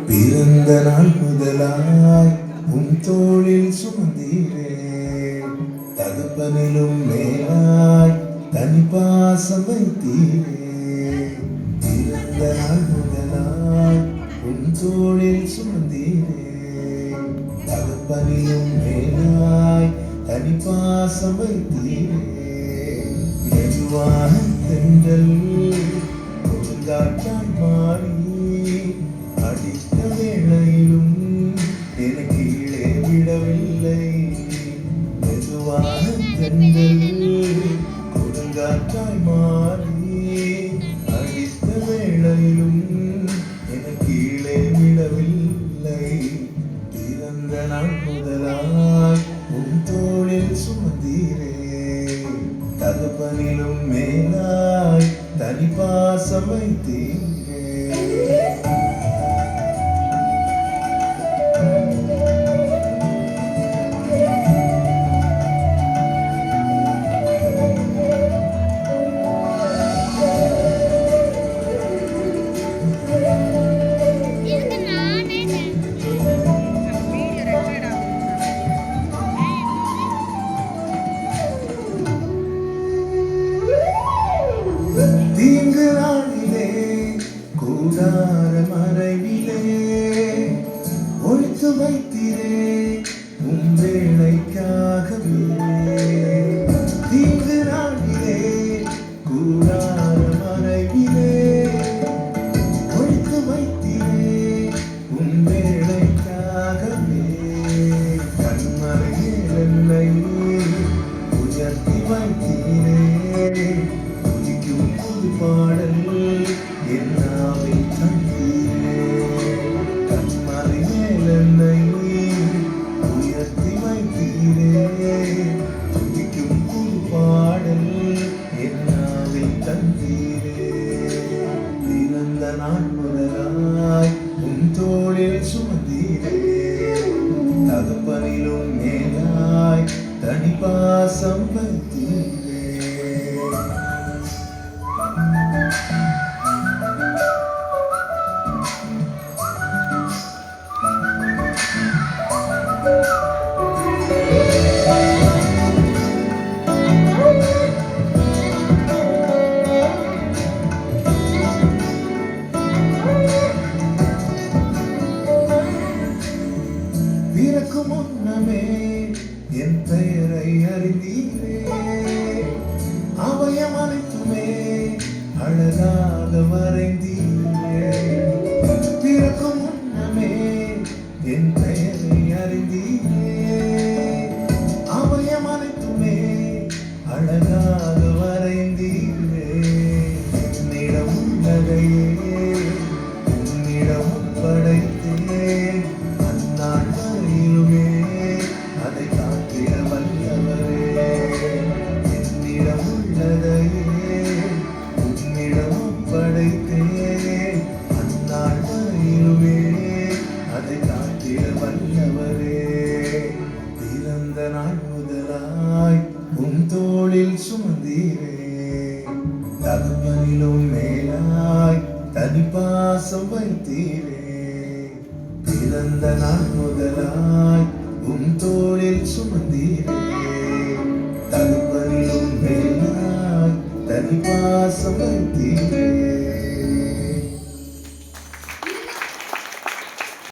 பிறந்த நாள் முதலாய் உன் தோளில் சுமந்தீரே, தகப்பனிலும் மேலாய் தனி பாசம் வைத்தீரே. பிறந்த நாள் முதலாய் உன் தோளில் சுமந்தீரே, தகப்பனிலும் மேலாய் தனி பாசம் வைத்தீரே. மெதுவான தென்றல் கொடுங்காற்றாய் மாறி அடித்த வேளையிலும் என கீழே விடவில்லை. மெதுவான தென்றல் கொடுங்காற்றாய் மாறி அடித்த வேளையிலும் என கீழே விடவில்லை. பிறந்த நாள் முதலாய் உன் தோளில் சுமந்தீரே, தகப்பனிலும் மேலாய் தனி பாசம் வைத்தீரே. தீங்கு நாளிலே கூடார மறைவிலே ஒழித்து வைத்தீரே உன் வேளைக்காகவே. தீங்கு நாளிலே கூடார மறைவிலே ஒழித்து வைத்தீரே உன் வேளைக்காகவே. கண்மறையில் என்னை உயர்த்தி வைத்தீரே, பாடல் என்னாவை தந்தீரே. கண்மறை மேல் என்னை உயர்த்தி வைத்தீரே, துதிக்கும் புது பாடல் என்னாவை தந்தீரே. பிறந்த நாள் முதலாய் உன் தோளில் சுமந்தீரே, தகப்பனிலும் மேலாய் தனி பாசம் வைத்தீரே. பிறக்கு முன்னமே என் பெயரை அறிந்தீரே, அவயம் அனைத்துமே அழகாக வரைந்தீரே. பிறக்கு முன்னமே என் பெயரை அறிந்தீரே, அவயம் அனைத்துமே அழகாக வரைந்தீரே. என்னிடம் உள்ளதையே உன்னிடம் படைத்தேன், அந்நாள் வரையிலுமே அதை காத்திட வல்லவரே. என்னிடம் உள்ளதையே உன்னிடம் படைத்தேன், அந்நாள் வரையிலுமே அதை காத்திட வல்லவரே. பிறந்த நாள் முதலாய் உன் தோளில் சுமந்தீரே, தகப்பனிலும் மேலாய் தனி பாசம் வைத்தீரே. பிறந்த நாள் முதலாய் உன் தோளில் சுமந்தீரே, தகப்பனிலும் மேலாய் தனி பாசம் வைத்தீரே.